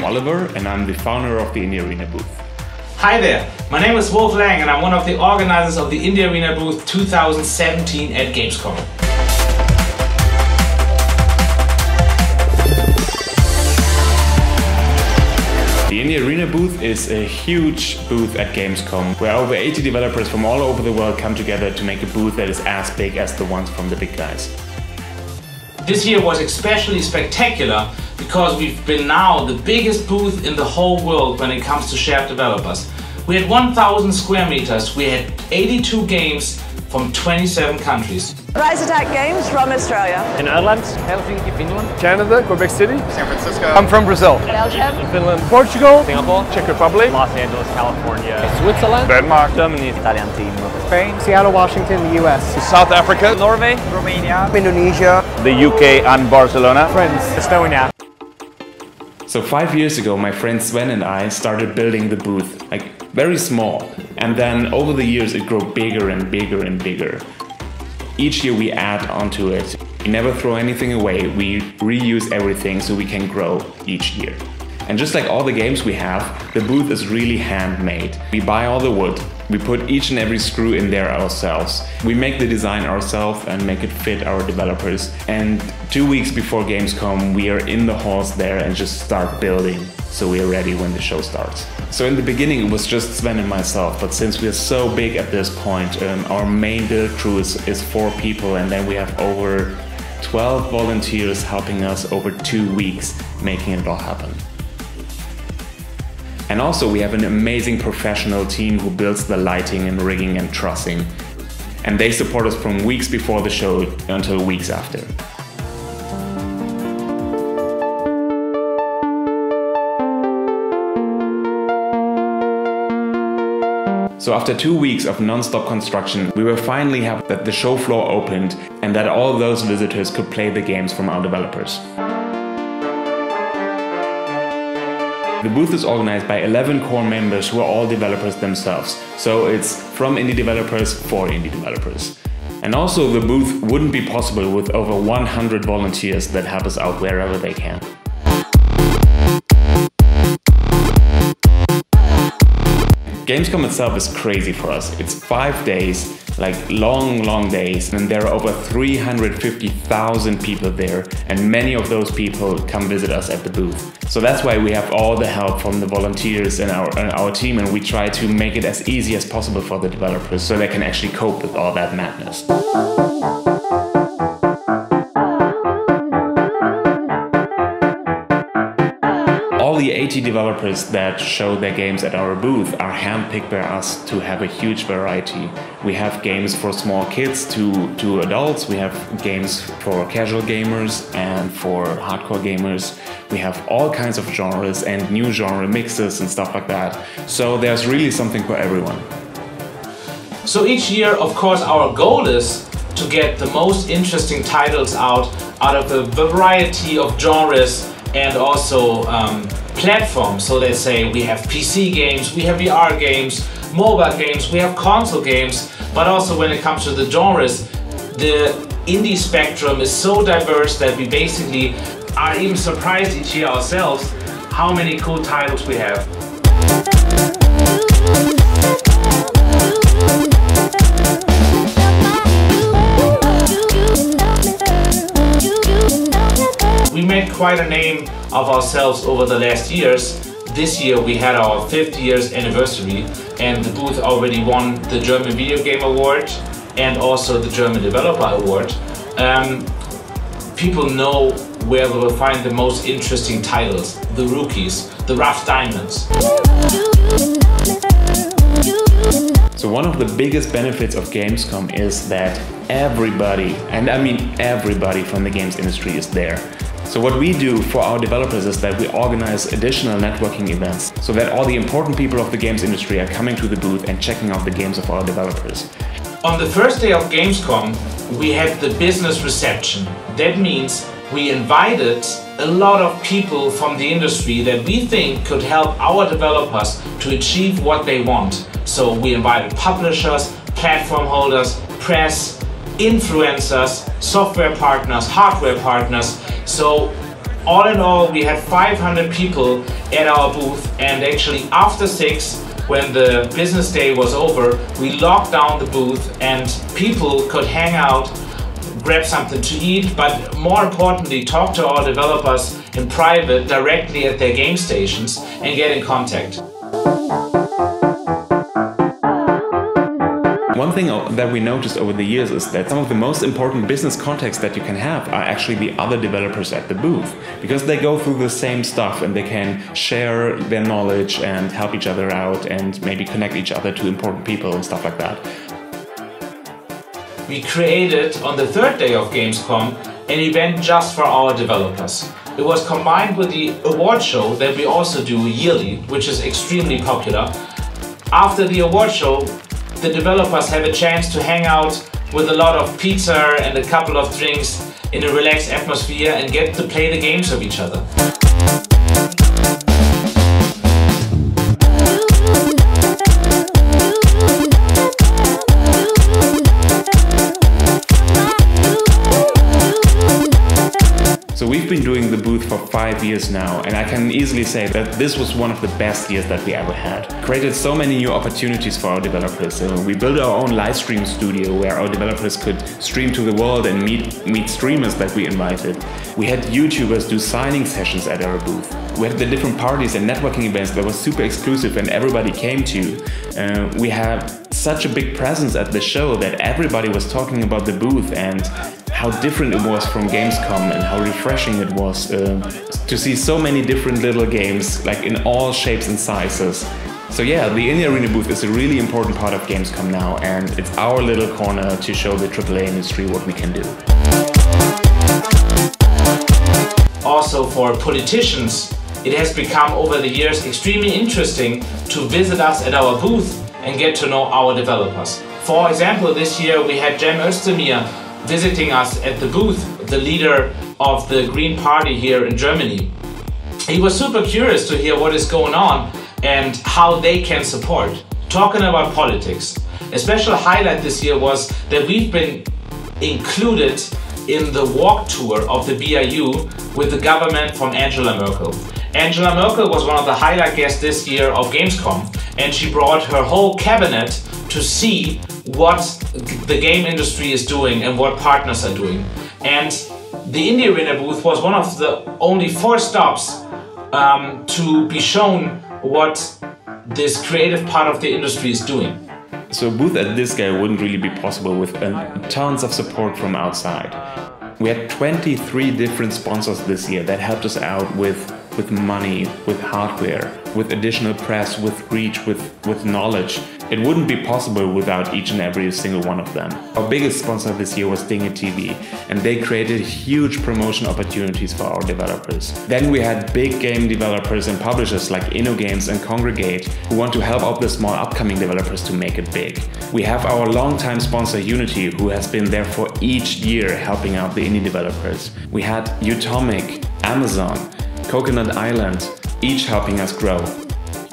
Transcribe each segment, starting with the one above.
Oliver and I'm the founder of the Indie Arena booth. Hi there, my name is Wolf Lang and I'm one of the organizers of the Indie Arena booth 2017 at Gamescom. The Indie Arena booth is a huge booth at Gamescom, where over 80 developers from all over the world come together to make a booth that is as big as the ones from the big guys. This year was especially spectacular because we've been now the biggest booth in the whole world when it comes to shared developers. We had 1,000 square meters, we had 82 games from 27 countries. Rise Attack Games from Australia. In Ireland, Helsinki, Finland. Canada, Quebec City. San Francisco. I'm from Brazil. Belgium. Finland. Portugal. Singapore. Czech Republic. Los Angeles, California. Switzerland. Denmark. Germany. Italian team. Spain. Seattle, Washington, the US. South Africa. Norway. Romania. Indonesia. The UK and Barcelona. France. Estonia. So 5 years ago, my friend Sven and I started building the booth, like very small. And then over the years, it grew bigger and bigger and bigger. Each year we add onto it. We never throw anything away. We reuse everything so we can grow each year. And just like all the games we have, the booth is really handmade. We buy all the wood. We put each and every screw in there ourselves. We make the design ourselves and make it fit our developers. And 2 weeks before Gamescom, we are in the halls there and just start building, so we are ready when the show starts. So in the beginning it was just Sven and myself, but since we are so big at this point, our main build crew is 4 people, and then we have over 12 volunteers helping us over 2 weeks making it all happen. And also we have an amazing professional team who builds the lighting and rigging and trussing. And they support us from weeks before the show until weeks after. So after 2 weeks of non-stop construction, we were finally happy that the show floor opened and that all those visitors could play the games from our developers. The booth is organized by 11 core members who are all developers themselves. So it's from indie developers for indie developers. And also the booth wouldn't be possible with over 100 volunteers that help us out wherever they can. Gamescom itself is crazy for us. It's 5 days, like long days, and there are over 350,000 people there, and many of those people come visit us at the booth. So that's why we have all the help from the volunteers and our team, and we try to make it as easy as possible for the developers so they can actually cope with all that madness. All the 80 developers that show their games at our booth are handpicked by us to have a huge variety. We have games for small kids to adults, we have games for casual gamers and for hardcore gamers. We have all kinds of genres and new genre mixes and stuff like that. So there's really something for everyone. So each year, of course, our goal is to get the most interesting titles out of a variety of genres and also platforms. So let's say we have PC games, we have VR games, mobile games, we have console games, but also when it comes to the genres, the indie spectrum is so diverse that we basically are even surprised each year ourselves how many cool titles we have. We made quite a name of ourselves over the last years. This year we had our 5th year's anniversary and the booth already won the German Video Game Award and also the German Developer Award. People know where they will find the most interesting titles, the rookies, the rough diamonds. So one of the biggest benefits of Gamescom is that everybody, and I mean everybody from the games industry is there. So what we do for our developers is that we organize additional networking events so that all the important people of the games industry are coming to the booth and checking out the games of our developers. On the first day of Gamescom, we had the business reception. That means we invited a lot of people from the industry that we think could help our developers to achieve what they want. So we invited publishers, platform holders, press, influencers, software partners, hardware partners. So All in all, we had 500 people at our booth, and actually after 6, when the business day was over, we locked down the booth and people could hang out, grab something to eat, but more importantly, talk to our developers in private directly at their game stations and get in contact. One thing that we noticed over the years is that some of the most important business contacts that you can have are actually the other developers at the booth, because they go through the same stuff and they can share their knowledge and help each other out and maybe connect each other to important people and stuff like that. We created on the 3rd day of Gamescom an event just for our developers. It was combined with the award show that we also do yearly, which is extremely popular. After the award show, the developers have a chance to hang out with a lot of pizza and a couple of drinks in a relaxed atmosphere and get to play the games of each other. So we've been doing the booth for 5 years now, and I can easily say that this was one of the best years that we ever had. Created so many new opportunities for our developers. We built our own Livestream Studio where our developers could stream to the world and meet streamers that we invited. We had YouTubers do signing sessions at our booth. We had the different parties and networking events that were super exclusive and everybody came to. We had such a big presence at the show that everybody was talking about the booth and how different it was from Gamescom and how refreshing it was to see so many different little games, like in all shapes and sizes. So yeah, the Indie Arena booth is a really important part of Gamescom now, and it's our little corner to show the AAA industry what we can do. Also for politicians, it has become over the years extremely interesting to visit us at our booth and get to know our developers. For example, this year we had Cem Özdemir visiting us at the booth, the leader of the Green Party here in Germany. He was super curious to hear what is going on and how they can support. Talking about politics. A special highlight this year was that we've been included in the walk tour of the BIU with the government from Angela Merkel. Angela Merkel was one of the highlight guests this year of Gamescom, and she brought her whole cabinet to see what the game industry is doing and what partners are doing. And the Indie Arena booth was one of the only 4 stops to be shown what this creative part of the industry is doing. So a booth at this scale wouldn't really be possible with tons of support from outside. We had 23 different sponsors this year that helped us out with money, with hardware, with additional press, with reach, with knowledge. It wouldn't be possible without each and every single one of them. Our biggest sponsor this year was Dinge TV, and they created huge promotion opportunities for our developers. Then we had big game developers and publishers like InnoGames and Congregate who want to help out the small upcoming developers to make it big. We have our longtime sponsor Unity, who has been there for each year helping out the indie developers. We had Utomic, Amazon, Coconut Island, each helping us grow.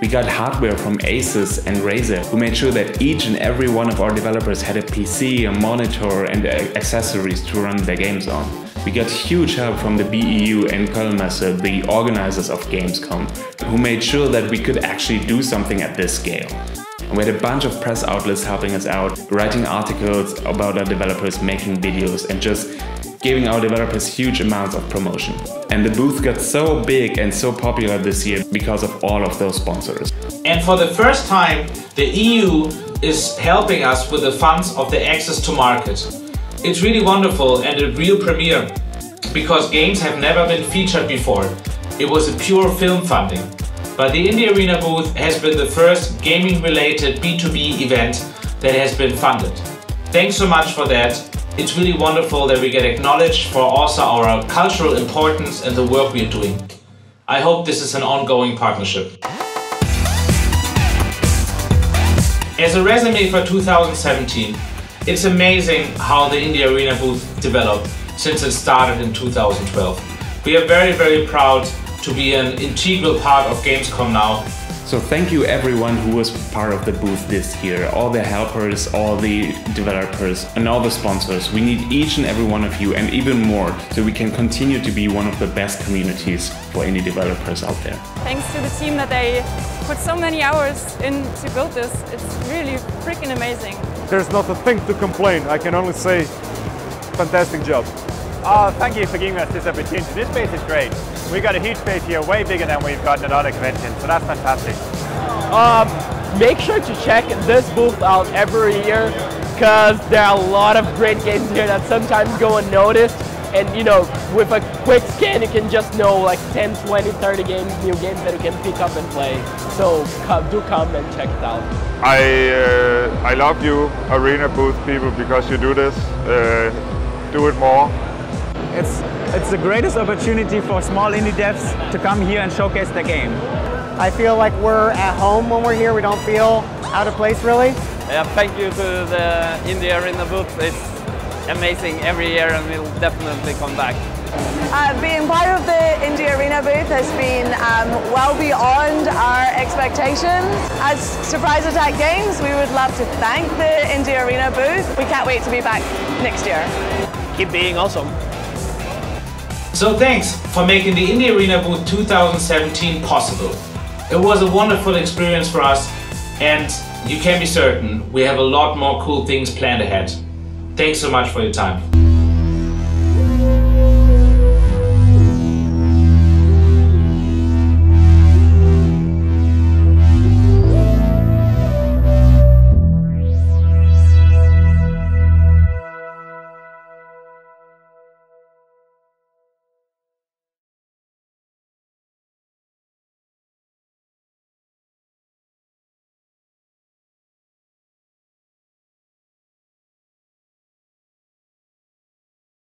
We got hardware from Asus and Razer, who made sure that each and every one of our developers had a PC, a monitor and accessories to run their games on. We got huge help from the BEU and Cologne, the organizers of Gamescom, who made sure that we could actually do something at this scale. And we had a bunch of press outlets helping us out, writing articles about our developers, making videos and just giving our developers huge amounts of promotion. And the booth got so big and so popular this year because of all of those sponsors. And for the first time, the EU is helping us with the funds of the access to market. It's really wonderful and a real premiere, because games have never been featured before. It was a pure film funding. But the Indie Arena booth has been the first gaming-related B2B event that has been funded. Thanks so much for that. It's really wonderful that we get acknowledged for also our cultural importance and the work we are doing. I hope this is an ongoing partnership. As a resume for 2017, it's amazing how the Indie Arena booth developed since it started in 2012. We are very, very proud to be an integral part of Gamescom now. So thank you everyone who was part of the booth this year, all the helpers, all the developers and all the sponsors. We need each and every one of you and even more so we can continue to be one of the best communities for indie developers out there. Thanks to the team that they put so many hours in to build this. It's really freaking amazing. There's not a thing to complain. I can only say fantastic job. Thank you for giving us this opportunity. This space is great. We got a huge space here, way bigger than we've gotten at other conventions, so that's fantastic. Make sure to check this booth out every year, because there are a lot of great games here that sometimes go unnoticed. And you know, with a quick scan, you can just know like 10, 20, 30 games, new games that you can pick up and play. So do come and check it out. I love you, Arena booth people, because you do this. Do it more. It's the greatest opportunity for small indie devs to come here and showcase their game. I feel like we're at home when we're here. We don't feel out of place, really. Yeah, thank you to the Indie Arena booth. It's amazing every year and we'll definitely come back. Being part of the Indie Arena booth has been well beyond our expectations. As Surprise Attack Games, we would love to thank the Indie Arena booth. We can't wait to be back next year. Keep being awesome. So thanks for making the Indie Arena booth 2017 possible. It was a wonderful experience for us, and you can be certain we have a lot more cool things planned ahead. Thanks so much for your time.